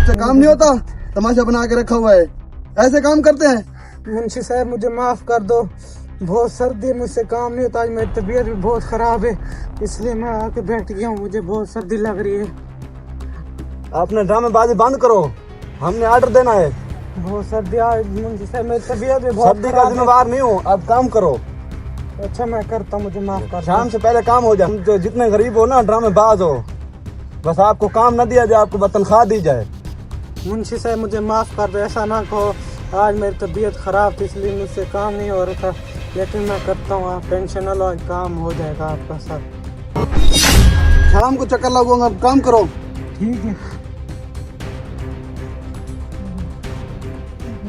आपसे काम नहीं होता, तमाशा बना के रखा हुआ है, ऐसे काम करते हैं। मुंशी साहब मुझे माफ कर दो, बहुत सर्दी, मुझसे काम नहीं होता, आज मेरी तबीयत भी बहुत खराब है, इसलिए मैं आके बैठ गया हूँ, मुझे बहुत सर्दी लग रही है। आपने ड्रामेबाजी बंद करो, हमने ऑर्डर देना है। बहुत सर्दी आज मुंशी साहब, मेरी तबीयत भी बहुत सर्दी का जिम्मेवार नहीं हूँ, अब काम करो। अच्छा मैं करता हूँ, मुझे माफ कर दो। शाम से पहले काम हो जाए। तुम जो जितने गरीब हो ना, ड्रामेबाज हो, बस आपको काम न दिया जाए, आपको बस तनख्वाह दी जाए। मुंशी साहब मुझे माफ कर दो, ऐसा ना कहो, आज मेरी तबीयत खराब थी इसलिए मुझसे काम नहीं हो रहा था, लेकिन मैं करता हूँ, आप टेंशन न लो, आज काम हो जाएगा आपका सब। शाम को चक्कर लगूंगा, काम करो। ठीक है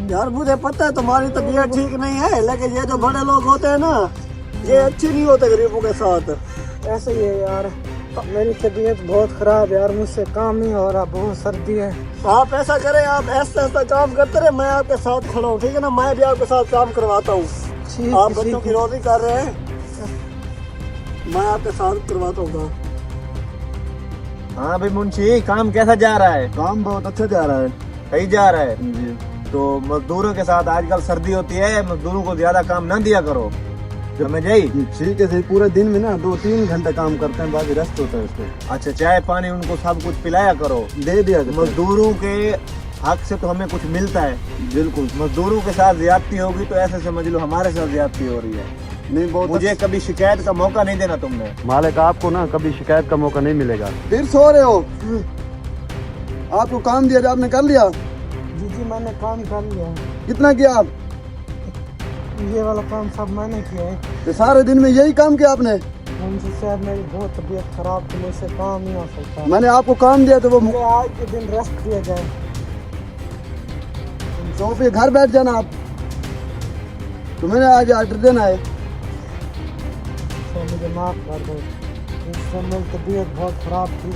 यार मुझे पता है तुम्हारी तबीयत ठीक नहीं है, लेकिन ये जो बड़े लोग होते हैं ना, ये अच्छे नहीं होते गरीबों के साथ। ऐसे ही है यार, मेरी तबीयत बहुत खराब है यार, मुझसे काम नहीं हो रहा, बहुत सर्दी है। आप ऐसा करें, आप ऐसा काम करते रहे, मैं आपके साथ खड़ा हूँ, ठीक है ना, मैं भी आपके साथ काम करवाता हूँ। आप बच्चों की रोटी कर रहे हैं, मैं आपके साथ करवाता हूँ। हाँ भाई मुंशी, काम कैसा जा रहा है? काम बहुत अच्छा जा रहा है। सही जा रहा है। तो मजदूरों के साथ आजकल सर्दी होती है, मजदूरों को ज्यादा काम न दिया करो, समझ आई? ठीक है, पूरे दिन में ना 2-3 घंटे काम करते हैं, बाकी रेस्ट होता है उसको। अच्छा, चाय पानी उनको सब कुछ पिलाया करो, दे दिया। मजदूरों के हक से तो हमें कुछ मिलता है। बिल्कुल। मजदूरों के साथ ज्यादती होगी तो ऐसे समझ लो हमारे साथ ज्यादती हो रही है। नहीं, बहुत मुझे कभी शिकायत का मौका नहीं देना तुमने। मालिक, आपको ना कभी शिकायत का मौका नहीं मिलेगा। फिर सो रहे हो? आपको काम दिया, आपने कर लिया? जी मैंने काम कर लिया है। कितना किया आप? ये वाला काम सब मैंने किया है। तो सारे दिन में यही काम किया आपने? मुंशी साहब मेरी बहुत तबीयत खराब थी, मुझसे काम नहीं हो सकता। मैंने आपको काम दिया तो वो मुझे आज के दिन रेस्ट दिया जाए। सोफे घर बैठ जाना आप, तो मैंने आज ऑर्डर देना है। तो मुझे माफ कर दो, इससे मेरी तबीयत बहुत खराब थी,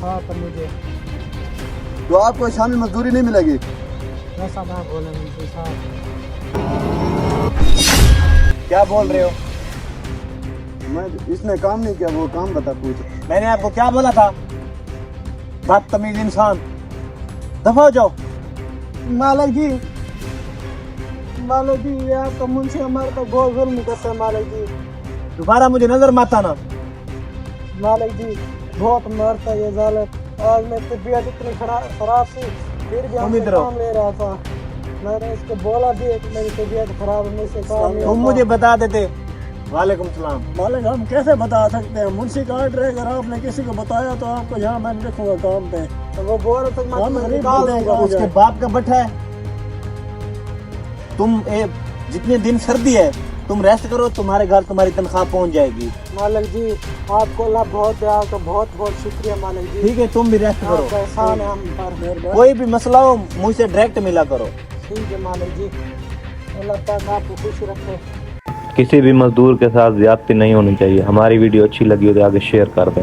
हाँ तो मुझे तो आपको शामिल मजदूरी नहीं मिलेगी। ऐसा ना बोले मुंशी साहब। क्या बोल रहे हो? मैं इसने काम नहीं किया, वो काम बता कुछ। मैंने आपको क्या बोला था? बदतमीज इंसान, दफा हो जाओ। मालिक जी, ये आपका मुंशी हमारे को बहुत जुल्म करता है। मालिक जी, दोबारा मुझे नजर मत आना। मालिक जी बहुत मारता है ये जालिम। आज मेरी तबीयत इतनी खराब थी, फिर भी हमसे काम ले रहा था। मैंने इसको बोला भी है कि मेरी तबीयत खराब है, मुझसे काम नहीं तुम होता। मुझे बता देते। वालेकुम सलाम। मालिक, हम कैसे बता सकते हैं? मुंशी का ऑर्डर है, अगर आपने किसी को बताया तो आपको यहाँ मैं रखूंगा काम पे। तो वो बोल रहा था हम मैं गरीब निकाल लोग दूंगा। हैं। उसके बाप का बट्ठा है। तुम जितने दिन सर्दी है तुम रेस्ट करो, तुम्हारे घर तुम्हारी तनख्वाह पहुंच जाएगी। मालिक जी आपको अल्लाह बहुत दे, आपका बहुत बहुत शुक्रिया मालिक जी। ठीक है, तुम भी रेस्ट आपका करो। एहसान है हम पर। कोई भी मसला हो मुझसे डायरेक्ट मिला करो। ठीक है मालिक जी, अल्लाह पाक आपको खुश रखे। किसी भी मजदूर के साथ ज्यादती नहीं होनी चाहिए। हमारी वीडियो अच्छी लगी हो तो आगे शेयर कर दें।